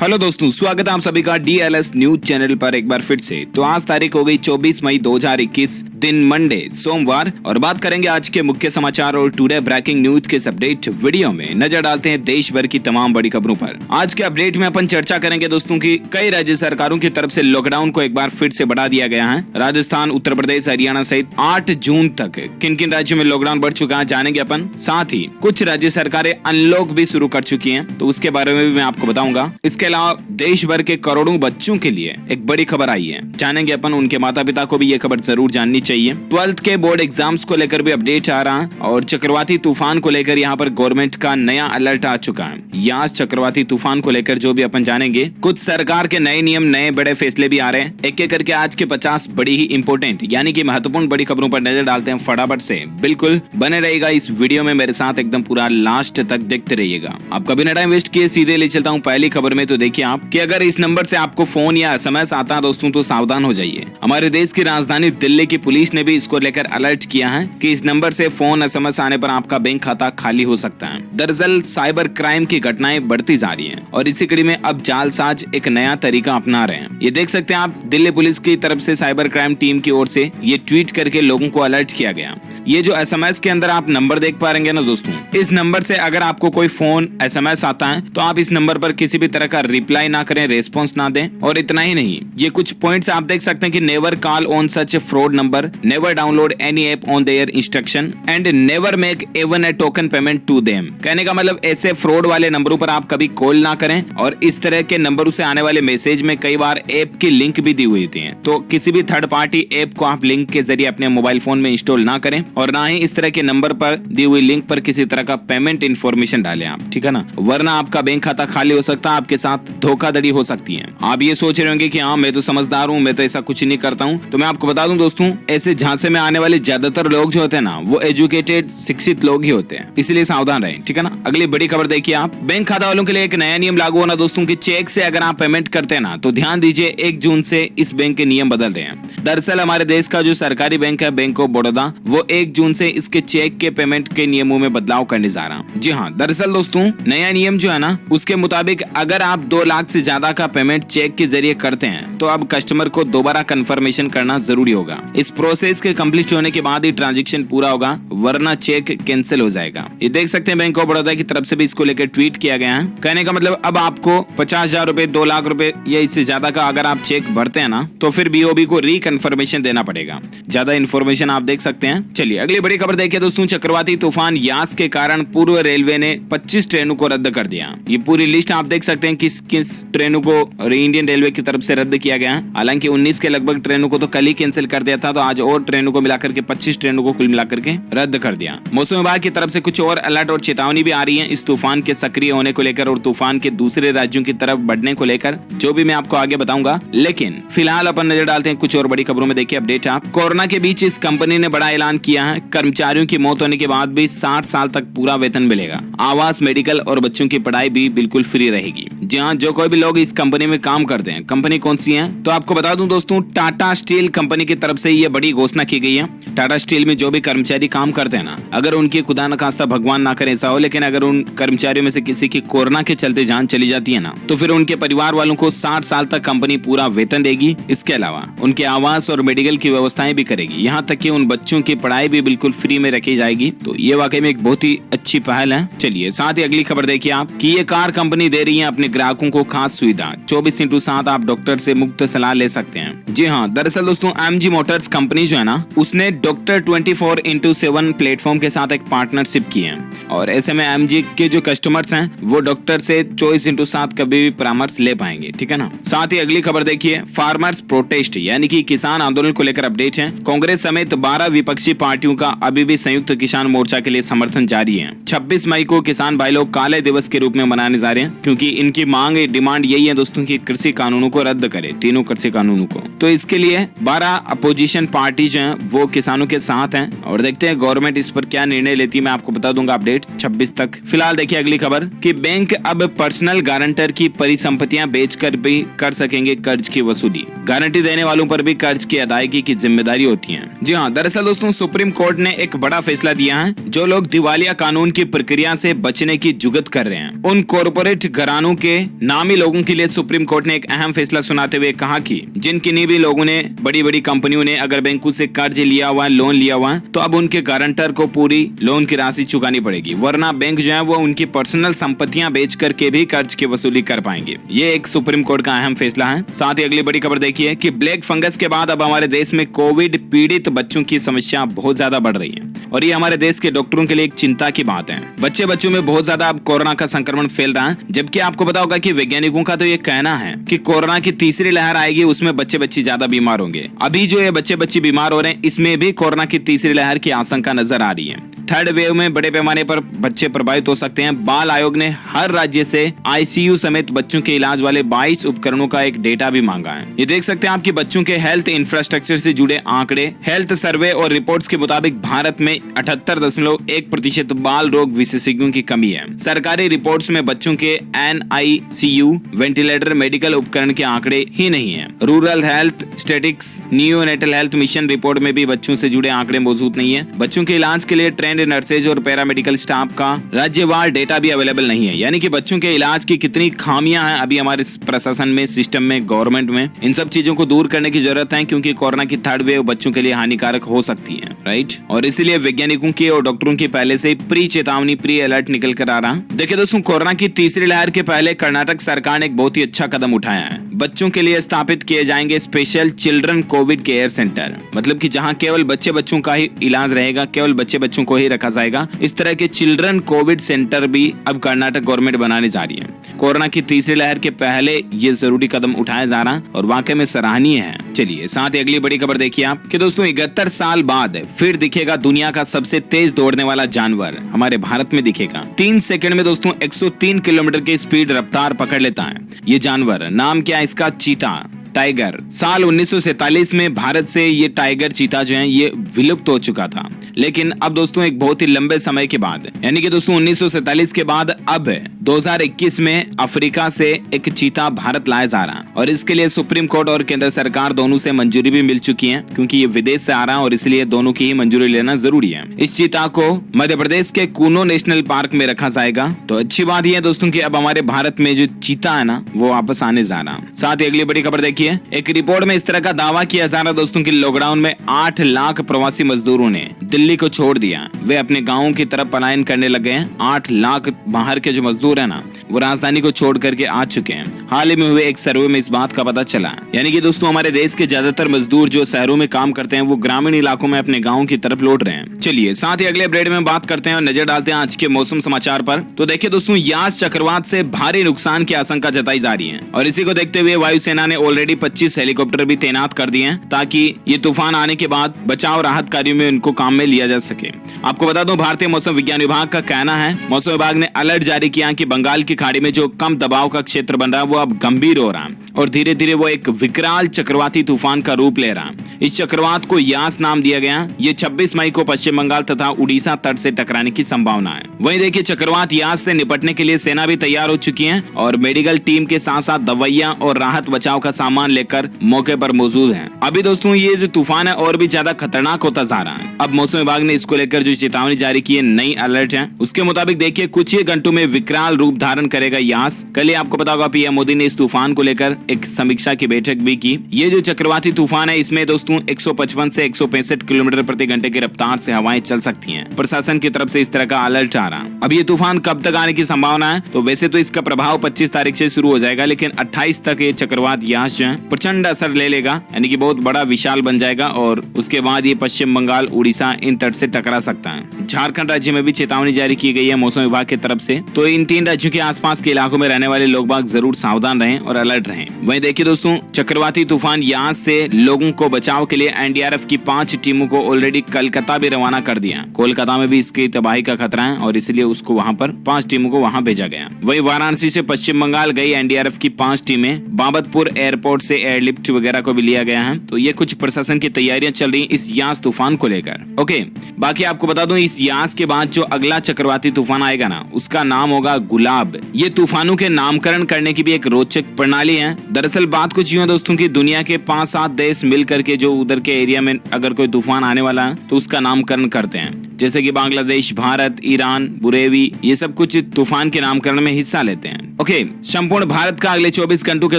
Hello दोस्तों, स्वागत है आप सभी का डीएलएस न्यूज चैनल पर एक बार फिर से। तो आज तारीख हो गई 24 मई 2021, दिन मंडे सोमवार, और बात करेंगे आज के मुख्य समाचार और टुडे ब्रेकिंग न्यूज के अपडेट वीडियो में नजर डालते हैं देश भर की तमाम बड़ी खबरों पर। आज के अपडेट में अपन चर्चा करेंगे दोस्तों की कई राज्य सरकारों की तरफ से लॉकडाउन को एक बार फिर से बढ़ा दिया गया है। राजस्थान, उत्तर प्रदेश, हरियाणा सहित 8 जून तक किन किन राज्यों में लॉकडाउन बढ़ चुका है जानेंगे अपन। साथ ही कुछ राज्य सरकारें अनलॉक भी शुरू कर चुकी है, तो उसके बारे में भी मैं आपको बताऊंगा। इसके अलावा देश भर के करोड़ों बच्चों के लिए एक बड़ी खबर आई है, जानेंगे अपन। उनके माता पिता को भी ये खबर जरूर जाननी चाहिए। 12th के बोर्ड एग्जाम्स को लेकर भी अपडेट आ रहा है, और चक्रवाती तूफान को लेकर यहाँ पर गवर्नमेंट का नया अलर्ट आ चुका है। यास चक्रवाती तूफान को लेकर जो भी अपन जानेंगे, कुछ सरकार के नए नियम, नए बड़े फैसले भी आ रहे हैं। एक एक करके आज के 50 बड़ी ही इंपोर्टेंट यानी कि महत्वपूर्ण बड़ी खबरों पर नजर डालते हैं फटाफट से। बिल्कुल बने रहेगा इस वीडियो में मेरे साथ, एकदम पूरा लास्ट तक देखते रहिएगा। आपका बिना टाइम वेस्ट किए सीधे ले चलता हूँ पहली खबर में। तो देखिए आप कि अगर इस नंबर से आपको फोन या एसएमएस आता है दोस्तों, तो सावधान हो जाइए। हमारे देश की राजधानी दिल्ली की पुलिस ने भी इसको लेकर अलर्ट किया है कि इस नंबर से फोन एसएमएस आने पर आपका बैंक खाता खाली हो सकता है। दरअसल साइबर क्राइम की घटनाएं बढ़ती जा रही हैं, और इसी कड़ी में अब जालसाज एक नया तरीका अपना रहे हैं। ये देख सकते हैं आप, दिल्ली पुलिस की तरफ से साइबर क्राइम टीम की ओर से ये ट्वीट करके लोगों को अलर्ट किया गया। ये जो एसएमएस के अंदर आप नंबर देख पा रहे ना दोस्तों, इस नंबर से अगर आपको कोई फोन एसएमएस आता है तो आप इस नंबर पर किसी भी तरह का रिप्लाई ना करें, रेस्पॉन्स ना दें। और इतना ही नहीं, ये कुछ पॉइंट्स आप देख सकते हैं कि never call on such fraud number, never download any app on their instruction, and never make even a token payment to them. कहने का मतलब ऐसे फ्रॉड वाले नंबरों पर आप कभी कॉल ना करें, और इस तरह के नंबरों से आने वाले मैसेज में कई बार ऐप की लिंक भी दी हुई थी। तो किसी भी थर्ड पार्टी ऐप को आप लिंक के जरिए अपने मोबाइल फोन में इंस्टॉल ना करें, और ना ही इस तरह के नंबर पर दी हुई लिंक पर किसी तरह का पेमेंट इन्फॉर्मेशन डालें आप, ठीक है ना, वरना आपका बैंक खाता खाली हो सकता है, आपके साथ धोखाधड़ी हो सकती है। आप ये सोच रहे होंगे कि हाँ मैं तो समझदार हूँ, मैं तो ऐसा कुछ नहीं करता हूँ। तो मैं आपको बता दूं दोस्तों, ऐसे झांसे में आने वाले ज्यादातर लोग जो होते हैं ना, वो एजुकेटेड, शिक्षित लोग ही होते हैं, इसलिए सावधान रहें, ठीक है ना। अगली बड़ी खबर देखिए आप, बैंक खाता वालों के लिए एक नया नियम लागू होना दोस्तों की चेक से अगर आप पेमेंट करते हैं ना, तो ध्यान दीजिए 1 जून से इस बैंक के नियम बदल रहे हैं। दरअसल हमारे देश का जो सरकारी बैंक है, बैंक ऑफ बड़ौदा, वो 1 जून से इसके चेक के पेमेंट के नियमों में बदलाव करने जा रहा है। जी हाँ, दरअसल दोस्तों नया नियम जो है ना, उसके मुताबिक अगर आप 2 लाख से ज्यादा का पेमेंट चेक के जरिए करते हैं, तो अब कस्टमर को दोबारा कंफर्मेशन करना जरूरी होगा। इस प्रोसेस के कंप्लीट होने के बाद ही ट्रांजैक्शन पूरा होगा, वरना चेक कैंसिल हो जाएगा। ये देख सकते हैं बैंक ऑफ बड़ौदा की तरफ से भी इसको लेकर ट्वीट किया गया है। कहने का मतलब अब आपको 50,000 रुपए, 2 लाख रुपए या इससे ज्यादा का अगर आप चेक भरते हैं ना, तो फिर बीओबी को रिकन्फर्मेशन देना पड़ेगा। ज्यादा इन्फॉर्मेशन आप देख सकते हैं। चलिए अगली बड़ी खबर देखिए दोस्तों, चक्रवाती तूफान यास के कारण पूर्व रेलवे ने 25 ट्रेनों को रद्द कर दिया। ये पूरी लिस्ट आप देख सकते हैं किस किस ट्रेनों को इंडियन रेलवे की तरफ से रद्द किया गया है। हालांकि 19 के लगभग ट्रेनों को तो कल ही कैंसिल कर दिया था, तो आज और ट्रेनों को मिलाकर के 25 ट्रेनों को कुल मिलाकर के रद्द कर दिया। मौसम विभाग की तरफ से कुछ और अलर्ट और चेतावनी भी आ रही है इस तूफान के सक्रिय होने को लेकर, और तूफान के दूसरे राज्यों की तरफ बढ़ने को लेकर, जो भी मैं आपको आगे बताऊंगा। लेकिन फिलहाल अपन नजर डालते हैं कुछ और बड़ी खबरों में। देखिए अपडेट आप, कोरोना के बीच इस कंपनी ने बड़ा ऐलान किया है, कर्मचारियों की मौत होने के बाद भी 60 साल तक पूरा वेतन मिलेगा। आवास, मेडिकल और बच्चों की पढ़ाई भी बिल्कुल फ्री रहेगी। जी हाँ, जो कोई भी लोग इस कंपनी में काम करते हैं। कंपनी कौन सी है तो आपको बता दूं दोस्तों, टाटा स्टील कंपनी की तरफ से ये बड़ी घोषणा की गई है। टाटा स्टील में जो भी कर्मचारी काम करते हैं ना, अगर उनकी खुदा न खास्ता, भगवान ना करे ऐसा हो, लेकिन अगर उन कर्मचारियों में से किसी की कोरोना के चलते जान चली जाती है ना, तो फिर उनके परिवार वालों को 60 साल तक कंपनी पूरा वेतन देगी। इसके अलावा उनके आवास और मेडिकल की व्यवस्थाएं भी करेगी, यहाँ तक कि उन बच्चों की पढ़ाई भी बिल्कुल फ्री में रखी जाएगी। तो ये वाकई में एक बहुत ही अच्छी पहल है। चलिए साथ ही अगली खबर देखिए आप, कि ये कार कंपनी दे रही है अपने ग्राहकों को खास सुविधा। 24/7 आप डॉक्टर से मुफ्त सलाह ले सकते हैं। जी हाँ, दरअसल दोस्तों एमजी मोटर्स कंपनी जो है ना, उसने डॉक्टर 24/7 प्लेटफॉर्म के साथ एक पार्टनरशिप की है, और ऐसे में एमजी के जो कस्टमर्स हैं वो डॉक्टर से 24/7 कभी भी परामर्श ले पाएंगे, ठीक है ना। साथ ही अगली खबर देखिए, फार्मर्स प्रोटेस्ट यानी कि किसान आंदोलन को लेकर अपडेट है। कांग्रेस समेत 12 विपक्षी पार्टियों का अभी भी संयुक्त किसान मोर्चा के लिए समर्थन जारी है। 26 मई को किसान भाई लोग काले दिवस के रूप में मनाने जा रहे हैं, क्योंकि इनकी मांग, डिमांड यही है दोस्तों कि कृषि कानूनों को रद्द करे, तीनों कृषि कानूनों को। तो इसके लिए 12 अपोजिशन पार्टी जो है वो किसानों के साथ हैं, और देखते हैं गवर्नमेंट इस पर क्या निर्णय लेती है। मैं आपको बता दूंगा अपडेट 26 तक। फिलहाल देखिए अगली खबर, कि बैंक अब पर्सनल गारंटर की परिसंपत्तियां बेचकर भी कर सकेंगे कर्ज की वसूली। गारंटी देने वालों पर भी कर्ज की अदायगी की जिम्मेदारी होती है। जी हाँ, दरअसल दोस्तों सुप्रीम सुप्रीम कोर्ट ने एक बड़ा फैसला दिया है। जो लोग दिवालिया कानून की प्रक्रिया से बचने की जुगत कर रहे हैं, उन कॉर्पोरेट घरानों के नामी लोगों के लिए सुप्रीम कोर्ट ने एक अहम फैसला सुनाते हुए कहा कि जिन किन्हीं भी लोगों ने, बड़ी बड़ी कंपनियों ने अगर बैंकों से कर्ज लिया हुआ, लोन लिया हुआ, तो अब उनके गारंटर को पूरी लोन की राशि चुकानी पड़ेगी, वरना बैंक जो है वो उनकी पर्सनल संपत्तियां बेच करके भी कर्ज की वसूली कर पाएंगे। ये एक सुप्रीम कोर्ट का अहम फैसला है। साथ ही अगली बड़ी खबर देखिए कि ब्लैक फंगस के बाद अब हमारे देश में कोविड पीड़ित बच्चों की समस्या बहुत ज्यादा बढ़ रही है और ये हमारे देश के डॉक्टरों के लिए एक चिंता की बात है। बच्चों में बहुत ज्यादा अब कोरोना का संक्रमण फैल रहा है, जबकि आपको पता होगा कि वैज्ञानिकों का तो ये कहना है कि कोरोना की तीसरी लहर आएगी, उसमें बच्चे ज्यादा बीमार होंगे। अभी जो ये बच्चे बीमार हो रहे हैं, इसमें भी कोरोना की तीसरी लहर की आशंका नजर आ रही है। थर्ड वेव में बड़े पैमाने पर बच्चे प्रभावित हो सकते हैं। बाल आयोग ने हर राज्य से आईसीयू समेत बच्चों के इलाज वाले 22 उपकरणों का एक डेटा भी मांगा है। ये देख सकते हैं आपकी बच्चों के हेल्थ इंफ्रास्ट्रक्चर से जुड़े आंकड़े। हेल्थ सर्वे और रिपोर्ट्स के मुताबिक भारत में 78.1% बाल रोग विशेषज्ञों की कमी है। सरकारी रिपोर्ट्स में बच्चों के NICU, वेंटिलेटर, मेडिकल उपकरण के आंकड़े ही नहीं है। Rural health statics, neonatal health mission report में भी बच्चों से जुड़े आंकड़े मौजूद नहीं है। बच्चों के इलाज के लिए ट्रेंड नर्सेज और पैरामेडिकल स्टाफ का राज्यवार डेटा भी अवेलेबल नहीं है। यानी कि बच्चों के इलाज की कितनी खामियां हैं अभी हमारे प्रशासन में, सिस्टम में, गवर्नमेंट में। इन सब चीजों को दूर करने की जरूरत है, क्योंकि कोरोना की थर्ड वेव बच्चों के लिए हानिकारक हो सकती है, राइट। और इसीलिए वैज्ञानिकों की और डॉक्टरों की पहले से प्री चेतावनी, प्री अलर्ट निकल कर आ रहा। देखिए दोस्तों, कोरोना की तीसरी लहर के पहले कर्नाटक सरकार ने एक बहुत ही अच्छा कदम उठाया है। बच्चों के लिए स्थापित किए जाएंगे special children Covid care centre, मतलब कि जहां केवल बच्चों का ही इलाज रहेगा, केवल बच्चों को ही रखा जाएगा। इस तरह के चिल्ड्रन कोविड सेंटर भी अब कर्नाटक गवर्नमेंट बनाने जा रही है। कोरोना की तीसरी लहर के पहले ये जरूरी कदम उठाया जा रहा और वाकई में सराहनीय है। चलिए साथ ही अगली बड़ी खबर देखिए आप कि दोस्तों 71 साल बाद फिर दिखेगा दुनिया का सबसे तेज दौड़ने वाला जानवर, हमारे भारत में दिखेगा। 3 सेकंड में दोस्तों 103 किलोमीटर की स्पीड रफ्तार पकड़ लेता है ये जानवर। नाम क्या है इसका? चीता, टाइगर। साल 1947 में भारत से ये टाइगर चीता जो है ये विलुप्त हो चुका था, लेकिन अब दोस्तों एक बहुत ही लंबे समय के बाद, यानी कि दोस्तों 1947 के बाद अब 2021 में अफ्रीका से एक चीता भारत लाया जा रहा है और इसके लिए सुप्रीम कोर्ट और केंद्र सरकार दोनों से मंजूरी भी मिल चुकी है, क्योंकि ये विदेश से आ रहा है और इसलिए दोनों की ही मंजूरी लेना जरूरी है। इस चीता को मध्य प्रदेश के कूनो नेशनल पार्क में रखा जाएगा। तो अच्छी बात यह है दोस्तों की अब हमारे भारत में जो चीता है ना वो वापस आने जा रहा है। साथ ही अगली बड़ी खबर देखिए, एक रिपोर्ट में इस तरह का दावा किया जा रहा है दोस्तों कि लॉकडाउन में 8 लाख प्रवासी मजदूरों ने दिल्ली को छोड़ दिया। वे अपने गांवों की तरफ पलायन करने लगे हैं। 8 लाख बाहर के जो मजदूर है ना वो राजधानी को छोड़ करके आ चुके हैं। हाल ही में हुए एक सर्वे में इस बात का पता चला। यानी कि दोस्तों हमारे देश के ज्यादातर मजदूर जो शहरों में काम करते हैं वो ग्रामीण इलाकों में अपने गाँव की तरफ लौट रहे हैं। चलिए साथ ही अगले अपडेट में बात करते हैं और नजर डालते हैं आज के मौसम समाचार पर। तो देखिए दोस्तों, यास चक्रवात से भारी नुकसान की आशंका जताई जा रही है और इसी को देखते हुए वायुसेना ने ऑलरेडी 25 हेलीकॉप्टर भी तैनात कर दिए हैं ताकि ये तूफान आने के बाद बचाव राहत कार्यों में उनको काम में लिया जा सके। आपको बता दूं, भारतीय मौसम विज्ञान विभाग का कहना है, मौसम विभाग ने अलर्ट जारी किया कि बंगाल की खाड़ी में जो कम दबाव का क्षेत्र बन रहा है वो अब गंभीर हो रहा है और धीरे धीरे वो एक विकराल चक्रवाती तूफान का रूप ले रहा है। इस चक्रवात को यास नाम दिया गया। ये 26 मई को पश्चिम बंगाल तथा उड़ीसा तट से टकराने की संभावना है। वहीं देखिए, चक्रवात यास से निपटने के लिए सेना भी तैयार हो चुकी है और मेडिकल टीम के साथ साथ दवाइयां और राहत बचाव का सामान लेकर मौके पर मौजूद हैं। अभी दोस्तों ये जो तूफान है और भी ज्यादा खतरनाक होता जा रहा है। अब मौसम विभाग ने इसको लेकर जो चेतावनी जारी की है, नई अलर्ट है, उसके मुताबिक देखिए कुछ ही घंटों में विकराल रूप धारण करेगा यास। कल ही आपको पता होगा पीएम मोदी ने इस तूफान को लेकर एक समीक्षा की बैठक भी की। ये जो चक्रवाती तूफान है इसमें दोस्तों 155 से 165 किलोमीटर प्रति घंटे की रफ्तार से हवाएं चल सकती हैं। प्रशासन की तरफ से इस तरह का अलर्ट आ रहा है। अब ये तूफान कब तक आने की संभावना है? तो वैसे तो इसका प्रभाव 25 तारीख से शुरू हो जाएगा, लेकिन 28 तक ये चक्रवात यास जो है प्रचंड असर ले लेगा, यानी कि बहुत बड़ा विशाल बन जाएगा और उसके बाद ये पश्चिम बंगाल, उड़ीसा इन तट से टकरा सकता है। झारखंड राज्य में भी चेतावनी जारी की गई है मौसम विभाग की तरफ से। तो इन 3 राज्यों के आसपास के इलाकों में रहने वाले लोग बाग जरूर सावधान रहें और अलर्ट रहें। वहीं देखिए दोस्तों, चक्रवाती तूफान यास से लोगों को बचाव के लिए एनडीआरएफ की 5 टीमों को ऑलरेडी कलकत्ता भी रवाना कर दिया। कोलकाता में भी इसकी तबाही का खतरा है और इसलिए उसको वहां पर 5 टीमों को वहां भेजा गया। वहीं वाराणसी से पश्चिम बंगाल गई एनडीआरएफ की 5 टीमें, बाबतपुर एयरपोर्ट से एयरलिफ्ट वगैरह को भी लिया गया है। तो ये कुछ प्रशासन की तैयारियां चल रही इस यास तूफान को लेकर। ओके, बाकी आपको बता दूं इस यास के बाद जो अगला चक्रवाती तूफान आएगा ना उसका नाम होगा गुलाब। ये तूफानों के नामकरण करने की भी एक रोचक प्रणाली है दरअसल बात कुछ यूं है दोस्तों की दुनिया के 5-7 देश मिल करके जो उधर के एरिया में अगर कोई तूफान आने वाला है तो उसका नामकरण करते हैं, जैसे कि बांग्लादेश, भारत, ईरान, बुरेवी, ये सब कुछ तूफान के नामकरण में हिस्सा लेते हैं। ओके, संपूर्ण भारत का अगले 24 घंटों के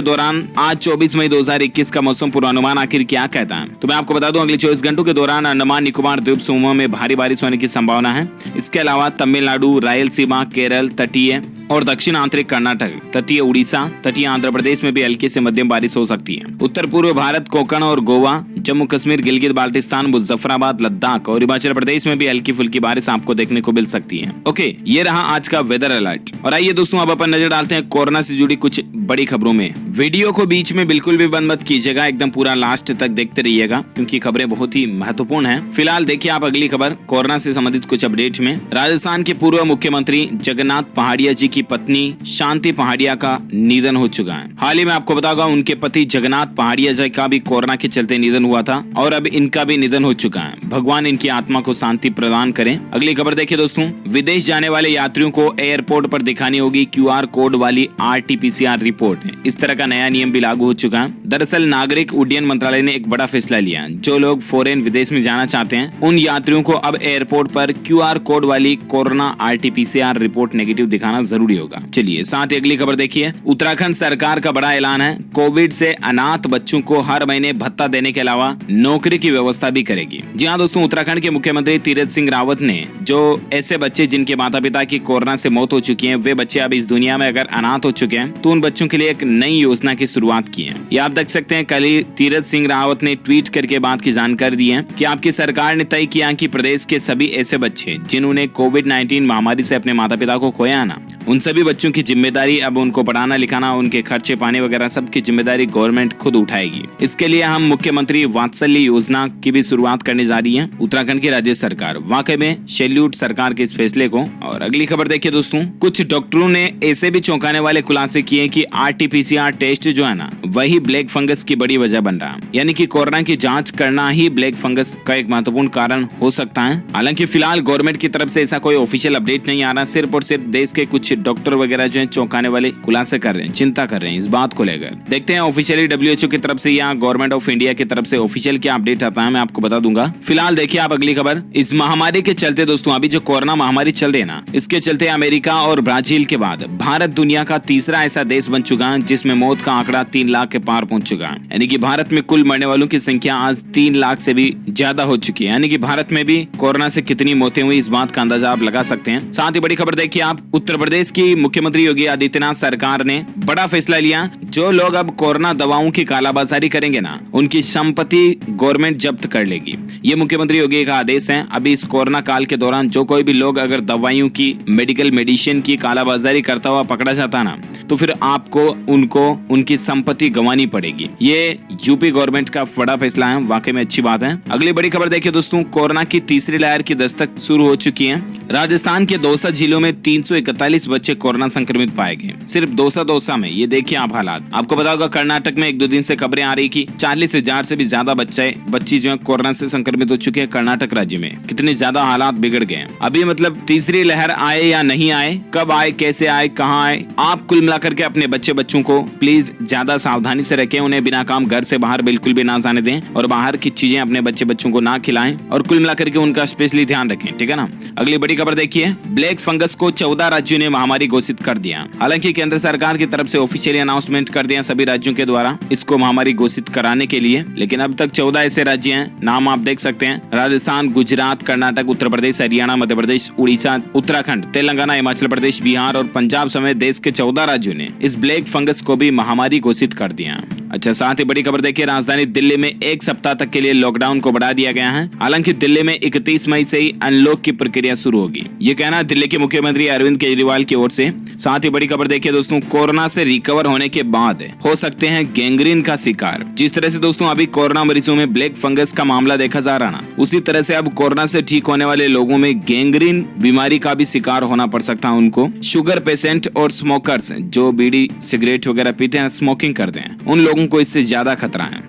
दौरान आज 24 मई 2021 का मौसम पूर्वानुमान आखिर क्या कहता है, तो मैं आपको बता दूं अगले 24 घंटों के दौरान अंडमान निकोबार द्वीप समूह में भारी बारिश होने की संभावना है। इसके अलावा तमिलनाडु, रायलसीमा, केरल, तटीय और दक्षिण आंतरिक कर्नाटक, तटीय उड़ीसा, तटीय आंध्र प्रदेश में भी हल्की से मध्यम बारिश हो सकती है। उत्तर पूर्व भारत, कोंकण और गोवा, जम्मू कश्मीर, गिलगित बाल्टिस्तान, मुजफ्फराबाद, लद्दाख और हिमाचल प्रदेश में भी हल्की फुल्की बारिश आपको देखने को मिल सकती है। ओके, ये रहा आज का वेदर अलर्ट। और आइए दोस्तों अब अपन नजर डालते हैं कोरोना से जुड़ी कुछ बड़ी खबरों में। वीडियो को बीच में बिल्कुल भी बंद मत कीजिएगा, एकदम पूरा लास्ट तक देखते रहिएगा क्योंकि खबरें बहुत ही महत्वपूर्ण हैं। फिलहाल देखिए आप अगली खबर कोरोना से संबंधित कुछ अपडेट में। राजस्थान के पूर्व मुख्यमंत्री जगन्नाथ पहाड़िया जी की पत्नी शांति पहाड़िया का निधन हो चुका है। हाल ही में आपको बताऊंगा उनके पति जगन्नाथ पहाड़िया जी का भी कोरोना के चलते निधन हुआ था और अब इनका भी निधन हो चुका है। भगवान इनकी आत्मा को शांति प्रदान करें। अगली खबर देखिए दोस्तों, विदेश जाने वाले यात्रियों को एयरपोर्ट पर दिखानी होगी QR कोड वाली RT-PCR रिपोर्ट। इस तरह का नया नियम भी लागू हो चुका है। दरअसल नागरिक उड्डयन मंत्रालय ने एक बड़ा फैसला लिया। जो लोग फॉरेन विदेश में जाना चाहते हैं उन यात्रियों को अब एयरपोर्ट पर QR कोड वाली कोरोना RT-PCR रिपोर्ट नेगेटिव दिखाना जरूरी होगा। चलिए साथ ही अगली खबर देखिए, उत्तराखंड सरकार का बड़ा ऐलान है। कोविड से अनाथ बच्चों को हर महीने भत्ता देने के अलावा नौकरी की व्यवस्था भी करेगी। जी हाँ दोस्तों, उत्तराखंड के मुख्यमंत्री तीरथ सिंह रावत ने जो ऐसे बच्चे जिनके माता पिता की कोरोना से मौत हो चुकी है, वे बच्चे अब इस दुनिया में अगर अनाथ हो चुके हैं तो उन बच्चों के लिए एक नई योजना की शुरुआत की है। ये आप देख सकते हैं, कल ही तीरथ सिंह रावत ने ट्वीट करके बात की जानकारी दी है कि आपकी सरकार ने तय किया कि प्रदेश के सभी ऐसे बच्चे जिन्होंने कोविड-19 महामारी से अपने माता पिता को खोया ना, उन सभी बच्चों की जिम्मेदारी अब उनको पढ़ाना लिखाना, उनके खर्चे पानी वगैरह सब की जिम्मेदारी गवर्नमेंट खुद उठाएगी। इसके लिए हम मुख्यमंत्री वात्सल्य योजना की भी शुरुआत करने जा रही है उत्तराखंड की राज्य सरकार। वाकई में सैल्यूट सरकार के इस फैसले को। और अगली खबर देखिए दोस्तों, कुछ डॉक्टरों ने ऐसे भी चौंकाने वाले खुलासे किए कि RT-PCR टेस्ट जो है ना, वही ब्लैक फंगस की बड़ी वजह बन रहा है। यानी कि कोरोना की जांच करना ही ब्लैक फंगस का एक महत्वपूर्ण कारण हो सकता है। हालांकि फिलहाल गवर्नमेंट की तरफ से ऐसा कोई ऑफिशियल अपडेट नहीं आ रहा, सिर्फ और सिर्फ देश के कुछ डॉक्टर वगैरह जो है चौंकाने वाले खुलासे कर रहे हैं, चिंता कर रहे हैं इस बात को लेकर। देखते हैं ऑफिशियली WHO की तरफ से या गवर्नमेंट ऑफ इंडिया की तरफ से ऑफिशियल क्या अपडेट आता है, मैं आपको बता दूंगा। फिलहाल देखिए आप अगली खबर, इस महामारी के चलते दोस्तों, अभी जो कोरोना महामारी चल रही है ना, इसके चलते अमेरिका और ब्राजील के बाद भारत दुनिया का तीसरा ऐसा देश बन चुका है जिसमें मौत का आंकड़ा 3 लाख के पार पहुंच चुका है। यानी कि भारत में कुल मरने वालों की संख्या आज 3 लाख से भी ज्यादा हो चुकी है। यानी कि भारत में भी कोरोना से कितनी मौतें हुई इस बात का अंदाजा आप लगा सकते हैं। साथ ही बड़ी खबर देखिए आप, उत्तर प्रदेश की मुख्यमंत्री योगी आदित्यनाथ सरकार ने बड़ा फैसला लिया। जो लोग अब कोरोना दवाओं की कालाबाजारी करेंगे ना, उनकी संपत्ति गवर्नमेंट जब्त कर लेगी। ये मुख्यमंत्री योगी का आदेश है। अभी इस कोरोना काल के दौरान जो कोई भी लोग अगर दवाइयों की, मेडिसिन की कालाबाजारी करता हुआ पकड़ा जाता ना, तो फिर आपको उनको उनकी संपत्ति गंवानी पड़ेगी। ये यूपी गवर्नमेंट का बड़ा फैसला है, वाकई में अच्छी बात है। अगली बड़ी खबर देखिए दोस्तों, कोरोना की तीसरी लहर की दस्तक शुरू हो चुकी है। राजस्थान के दौसा जिलों में 341 बच्चे कोरोना संक्रमित पाए गए, सिर्फ दौसा में। ये देखिए आप हालात। आपको पता होगा कर्नाटक में 1-2 दिन से खबरें आ रही की 40,000 से भी ज्यादा बच्ची जो है कोरोना से संक्रमित हो चुके हैं कर्नाटक राज्य में। कितने ज्यादा हालात बिगड़ गए। अभी मतलब तीसरी लहर आए या नहीं आए, कब आए, कैसे आए, कहाँ आए, आप कुल मिलाकर के अपने बच्चों को प्लीज ज्यादा सावधानी से रखें। उन्हें बिना काम घर से बाहर बिल्कुल भी ना जाने दें और बाहर की चीजें अपने बच्चों को ना खिलाएं और कुल मिलाकर के उनका स्पेशली ध्यान रखें, ठीक है ना। अगली बड़ी खबर देखिए, ब्लैक फंगस को 14 राज्यों ने महामारी घोषित कर दिया। हालांकि केंद्र सरकार की तरफ से ऑफिशियली अनाउंसमेंट कर दिया सभी राज्योों के द्वारा इसको महामारी घोषित कराने के लिए, लेकिन अब तक 14 ऐसे राज्य हैं, नाम आप देख सकते हैं, राजस्थान, गुजरात, कर्नाटक, उत्तर प्रदेश, हरियाणा, मध्य प्रदेश, उड़ीसा, उत्तराखंड, तेलंगाना, हिमाचल प्रदेश, बिहार और पंजाब समेत देश के 14 राज्यों ने इस ब्लैक फंगस को भी महामारी घोषित कर दिया। अच्छा, साथ ही बड़ी खबर देखिए, राजधानी दिल्ली में 1 सप्ताह तक के लिए लॉकडाउन को बढ़ा दिया गया है। हालांकि दिल्ली में 31 मई से ही अनलॉक की प्रक्रिया शुरू होगी, ये कहना दिल्ली के मुख्यमंत्री अरविंद केजरीवाल की ओर से। साथ ही बड़ी खबर देखिए दोस्तों, कोरोना से रिकवर होने के बाद हो सकते हैं गैंग्रीन का शिकार। जिस तरह से दोस्तों अभी कोरोना मरीजों में ब्लैक फंगस का मामला देखा जा रहा ना, उसी तरह से अब कोरोना से ठीक होने वाले लोगों में गैंग्रीन बीमारी का भी शिकार होना पड़ सकता है उनको। शुगर पेशेंट और स्मोकर्स जो बीड़ी सिगरेट वगैरह पीते हैं, स्मोकिंग करते हैं, उन लोगों को इससे ज्यादा खतरा है।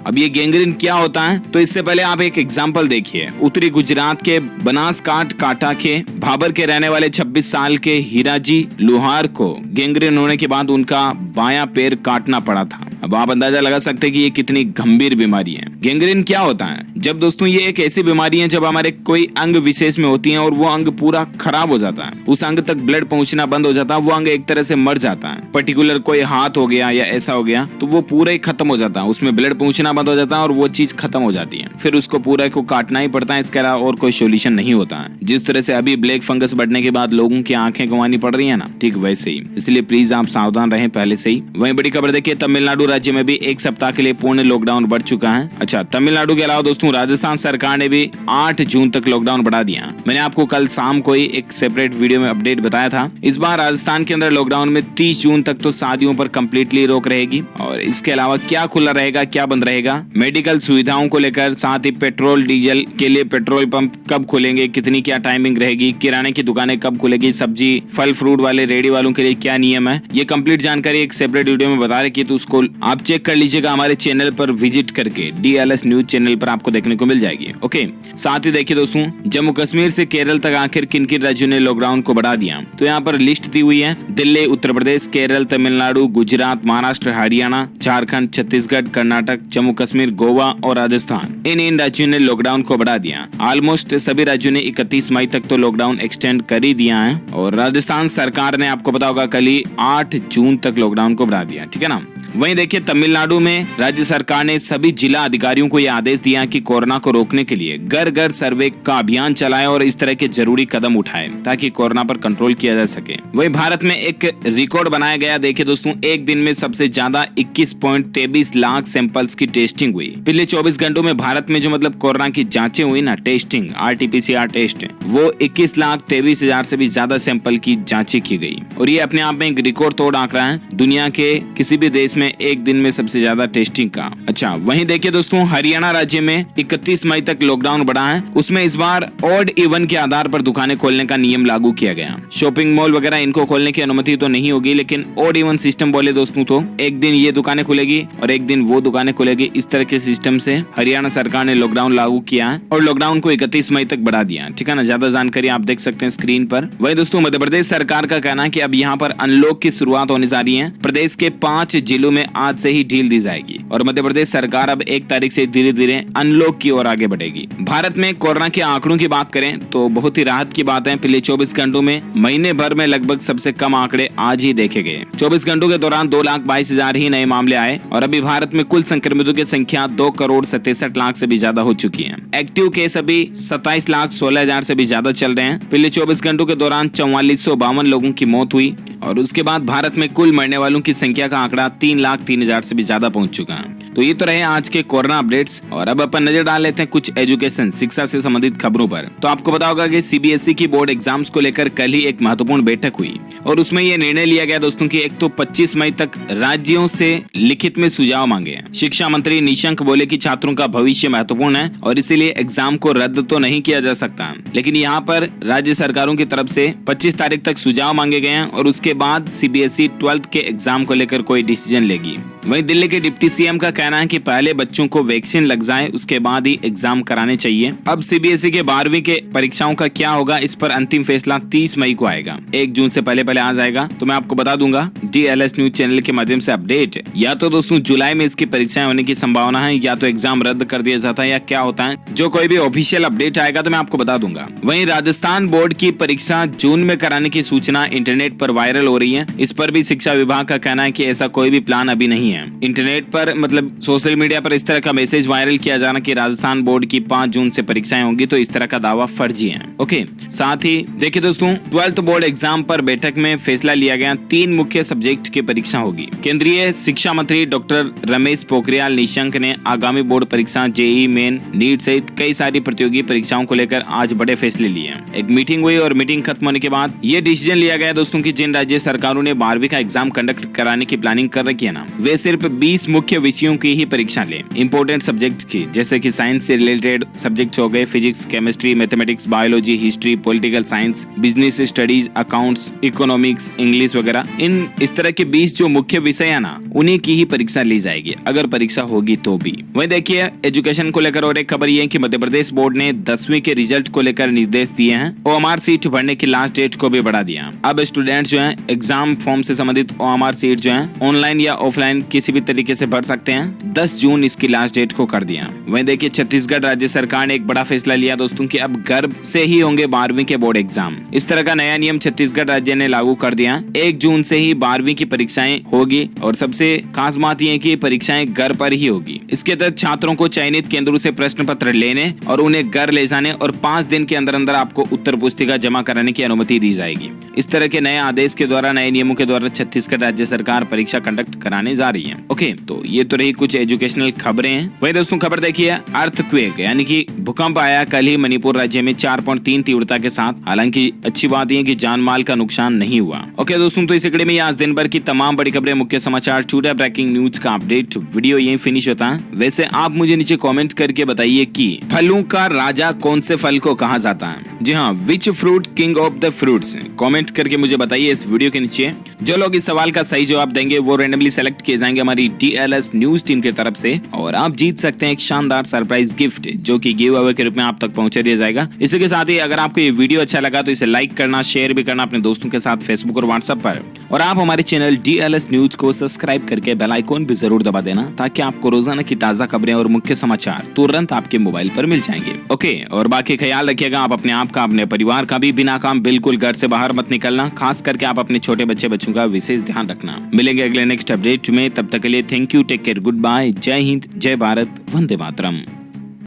अब ये गैंग्रीन क्या होता है, तो इससे पहले आप एक एग्जाम्पल देखिए। उत्तरी गुजरात के बनासकांठा कांटा के भाबर के रहने वाले 26 साल के हीराजी लोहार को गैंग्रीन होने के बाद उनका बायां पैर काटना पड़ा था। अब आप अंदाजा लगा सकते हैं कि ये कितनी गंभीर बीमारी है। गैंग्रीन क्या होता है? जब दोस्तों ये एक ऐसी बीमारी है जब हमारे कोई अंग विशेष में होती है और वो अंग पूरा खराब हो जाता है, उस अंग तक ब्लड पहुंचना बंद हो जाता है, वो अंग एक तरह से मर जाता है। पर्टिकुलर कोई हाथ हो गया या ऐसा हो गया तो वो पूरा ही खत्म हो जाता है, उसमें ब्लड पहुंचना बंद हो जाता है और वो चीज खत्म हो जाती है। फिर उसको पूरा को काटना ही पड़ता है, इसके अलावा और कोई सोल्यूशन नहीं होता है। जिस तरह से अभी ब्लैक फंगस बढ़ने के बाद लोगों की आंखें गंवानी पड़ रही है ना, ठीक वैसे ही। इसलिए प्लीज आप सावधान रहें पहले से ही। वहीं बड़ी खबर देखिए, तमिलनाडु राज्य में भी एक सप्ताह के लिए पूर्ण लॉकडाउन बढ़ चुका है। अच्छा, तमिलनाडु के अलावा दोस्तों राजस्थान सरकार ने भी 8 जून तक लॉकडाउन बढ़ा दिया। मैंने आपको कल शाम को ही एक सेपरेट वीडियो में अपडेट बताया था। इस बार राजस्थान के अंदर लॉकडाउन में 30 जून तक तो शादियों पर कंप्लीटली रोक रहेगी और इसके अलावा क्या खुला रहेगा क्या बंद रहेगा, मेडिकल सुविधाओं को लेकर, साथ ही पेट्रोल डीजल के लिए पेट्रोल पंप कब खुलेंगे, कितनी क्या टाइमिंग रहेगी, किराने की दुकानें कब खुलेगी, सब्जी फल फ्रूट वाले रेडी वालों के लिए क्या नियम है, ये कंप्लीट जानकारी एक सेपरेट वीडियो में बता रखी है, तो उसको आप चेक कर लीजिएगा। हमारे चैनल पर विजिट करके DLS न्यूज चैनल पर आपको देखने को मिल जाएगी। ओके, साथ ही देखिए दोस्तों, जम्मू कश्मीर से केरल तक आखिर किन किन राज्यों ने लॉकडाउन को बढ़ा दिया, तो यहाँ पर लिस्ट दी हुई है। दिल्ली, उत्तर प्रदेश, केरल, तमिलनाडु, गुजरात, महाराष्ट्र, हरियाणा, झारखंड, छत्तीसगढ़, कर्नाटक, जम्मू कश्मीर, गोवा और राजस्थान, इन राज्यों ने लॉकडाउन को बढ़ा दिया। ऑलमोस्ट सभी राज्यों ने 31 मई तक तो लॉकडाउन एक्सटेंड कर ही दिया है और राजस्थान सरकार ने आपको पता होगा कल ही 8 जून तक लॉकडाउन को बढ़ा दिया, ठीक है ना। वहीं देखिए, तमिलनाडु में राज्य सरकार ने सभी जिला अधिकारियों को यह आदेश दिया कि कोरोना को रोकने के लिए घर घर सर्वे का अभियान चलाएं और इस तरह के जरूरी कदम उठाएं ताकि कोरोना पर कंट्रोल किया जा सके। वहीं भारत में एक रिकॉर्ड बनाया गया। देखिए दोस्तों, एक दिन में सबसे ज्यादा 21.23 लाख सैंपल्स की टेस्टिंग हुई। पिछले 24 घंटों में भारत में जो मतलब कोरोना की जांचें हुई ना, टेस्टिंग RT-PCR टेस्ट, वो 21,23,000 से भी ज्यादा सैंपल की जांचें की गई और ये अपने आप में एक रिकॉर्ड तोड़ आंकड़ा है दुनिया के किसी भी देश में एक दिन में सबसे ज्यादा टेस्टिंग का। अच्छा, वहीं देखिए दोस्तों, हरियाणा राज्य में 31 मई तक लॉकडाउन बढ़ा है। उसमें इस बार ऑड इवन के आधार पर दुकानें खोलने का नियम लागू किया गया। शॉपिंग मॉल वगैरह इनको खोलने की अनुमति तो नहीं होगी, लेकिन ऑड इवन सिस्टम बोले दोस्तों तो एक दिन ये दुकानें खुलेगी और एक दिन वो दुकानें खुलेगी। इस तरह के सिस्टम से हरियाणा सरकार ने लॉकडाउन लागू किया है और लॉकडाउन को 31 मई तक बढ़ा दिया, ठीक है ना। ज्यादा जानकारी आप देख सकते हैं स्क्रीन पर। वहीं दोस्तों, मध्य प्रदेश सरकार का कहना है कि अब यहाँ पर अनलॉक की शुरुआत होने जा रही है। प्रदेश के 5 जिलों में आज से ही ढील दी जाएगी और मध्य प्रदेश सरकार अब 1 तारीख से धीरे धीरे अनलॉक की ओर आगे बढ़ेगी। भारत में कोरोना के आंकड़ों की बात करें तो बहुत ही राहत की बात है। पिछले 24 घंटों में महीने भर में लगभग सबसे कम आंकड़े आज ही देखे गए। 24 घंटों के दौरान 2,22,000 ही नए मामले आए और अभी भारत में कुल संक्रमितों की संख्या 2,67,00,000 से भी ज्यादा हो चुकी है। एक्टिव केस अभी 27,16,000 से भी ज्यादा चल रहे हैं। पिछले 24 घंटों के दौरान 4452 लोगों की मौत हुई और उसके बाद भारत में कुल मरने वालों की संख्या का आंकड़ा 3,03,000 से भी ज्यादा पहुंच चुका है। तो ये तो रहे आज के कोरोना अपडेट्स और अब अपन नजर डाल लेते हैं कुछ एजुकेशन शिक्षा से संबंधित खबरों पर। तो आपको पता होगा कि CBSE की बोर्ड एग्जाम्स को लेकर कल ही एक महत्वपूर्ण बैठक हुई और उसमें ये निर्णय लिया गया दोस्तों कि एक तो 25 मई तक राज्यों से लिखित में सुझाव मांगे हैं। शिक्षा मंत्री निशंक बोले कि छात्रों का भविष्य महत्वपूर्ण है और इसीलिए एग्जाम को रद्द तो नहीं किया जा सकता, लेकिन यहाँ पर राज्य सरकारों की तरफ से 25 तारीख तक सुझाव मांगे गए हैं और उसके बाद CBSE 12th के एग्जाम को लेकर कोई डिसीजन लेगी। वहीं दिल्ली के डिप्टी CM का कहना है कि पहले बच्चों को वैक्सीन लग जाए उसके बाद ही एग्जाम कराने चाहिए। अब CBSE के 12वीं के परीक्षाओं का क्या होगा, इस पर अंतिम फैसला 30 मई को आएगा। 1 जून से पहले आ जाएगा तो मैं आपको बता दूंगा DLS न्यूज चैनल के माध्यम से अपडेट। या तो दोस्तों जुलाई में इसकी परीक्षाएं होने की संभावना है या तो एग्जाम रद्द कर दिया जाता है या क्या होता है, जो कोई भी ऑफिशियल अपडेट आएगा तो मैं आपको बता दूंगा। वहीं राजस्थान बोर्ड की परीक्षा जून में कराने की सूचना इंटरनेट पर वायरल हो रही है। इस पर भी शिक्षा विभाग का कहना है कि ऐसा कोई भी प्लान अभी नहीं है। इंटरनेट पर मतलब सोशल मीडिया पर इस तरह का मैसेज वायरल किया जाना कि राजस्थान बोर्ड की 5 जून से परीक्षाएं होंगी, तो इस तरह का दावा फर्जी है। ओके, साथ ही देखिए दोस्तों, 12th बोर्ड एग्जाम पर बैठक में फैसला लिया गया 3 मुख्य सब्जेक्ट की परीक्षा होगी। केंद्रीय शिक्षा मंत्री डॉक्टर रमेश पोखरियाल निशंक ने आगामी बोर्ड परीक्षा JEE मेन, नीट सहित कई सारी प्रतियोगी परीक्षाओं को लेकर आज बड़े फैसले लिए। एक मीटिंग हुई और मीटिंग खत्म होने के बाद ये डिसीजन लिया गया दोस्तों कि जिन राज्य सरकारों ने 12वीं का एग्जाम कंडक्ट कराने की प्लानिंग कर रखी है ना, वे सिर्फ 20 मुख्य विषयों की ही परीक्षा लें। इंपॉर्टेंट सब्जेक्ट की, जैसे कि साइंस से रिलेटेड सब्जेक्ट्स हो गए, physics, chemistry, mathematics, biology, history, political science, business studies, accounts, economics, English वगैरह, इन इस तरह के 20 जो मुख्य विषय है ना, उन्हीं की ही परीक्षा ली जाएगी, अगर परीक्षा होगी तो भी। वहीं देखिए एजुकेशन को लेकर और एक खबर ये है कि मध्य प्रदेश बोर्ड ने 10वीं के रिजल्ट को लेकर निर्देश दिए हैं। OMR सीट भरने की लास्ट डेट को भी बढ़ा दिया। अब स्टूडेंट जो है एग्जाम फॉर्म से संबंधित OMR सीट जो है ऑनलाइन या ऑफलाइन किसी भी तरीके से भर सकते हैं। 10 जून इसकी लास्ट डेट को कर दिया। वहीं देखिए छत्तीसगढ़ राज्य सरकार ने एक बड़ा फैसला लिया दोस्तों कि अब गर्भ से ही होंगे 12वीं के बोर्ड एग्जाम। इस तरह का नया नियम छत्तीसगढ़ राज्य ने लागू कर दिया। 1 जून से ही 12वीं की परीक्षाएं होगी और सबसे खास बात यह है कि परीक्षाएं घर पर ही होगी। इसके तहत छात्रों को चयनित केंद्रों से प्रश्न पत्र लेने और उन्हें घर ले जाने और 5 दिन के अंदर अंदर आपको उत्तर पुस्तिका जमा कराने की अनुमति दी जाएगी। इस तरह के नए आदेश के द्वारा, नए नियमों के द्वारा छत्तीसगढ़ राज्य सरकार परीक्षा कंडक्ट कराने जा रही है। ओके, तो ये तो रही कुछ एजुकेशनल खबरें हैं। वही दोस्तों खबर देखिए अर्थक्वेक यानी कि भूकंप आया कल ही मणिपुर राज्य में 4.3 तीव्रता के साथ। हालांकि अच्छी बात यह कि जान माल का नुकसान नहीं हुआ। ओके दोस्तों, तो इस कड़ी में आज दिन भर की तमाम बड़ी खबरें, मुख्य समाचार, टुडे ब्रेकिंग न्यूज का अपडेट वीडियो यही फिनिश होता है। वैसे आप मुझे नीचे कमेंट करके बताइए कि फलों का राजा कौन से फल को कहा जाता है। जी हाँ, which fruit king of the fruits. Comment करके मुझे बताइए इस वीडियो के नीचे। जो लोग इस सवाल का सही जवाब देंगे वो रैंडमली सेलेक्ट किए जाएंगे हमारी DLS न्यूज टीम की तरफ से, और आप जीत सकते हैं एक शानदार सरप्राइज गिफ्ट जो कि गिव अवे के रूप में आप तक पहुंचा दिया जाएगा। इसी के साथ ही अगर आपको ये वीडियो अच्छा लगा तो इसे लाइक करना, शेयर भी करना अपने दोस्तों के साथ फेसबुक और व्हाट्सएप पर, और आप हमारे चैनल DLS न्यूज को सब्सक्राइब करके बेल आइकॉन भी जरूर दबा देना ताकि आपको रोजाना की ताजा खबरें और मुख्य समाचार तुरंत आपके मोबाइल पर मिल जाएंगे। ओके, और बाकी ख्याल रखिएगा आप अपने आप का, अपने परिवार का भी। बिना काम बिल्कुल घर से बाहर मत निकलना, खास करके आप अपने छोटे बच्चों का विशेष ध्यान रखना। मिलेंगे अगले नेक्स्ट अपडेट में, तब तक के लिए thank you, take care, good bye, जय हिंद, जय भारत, वंदे मातरम।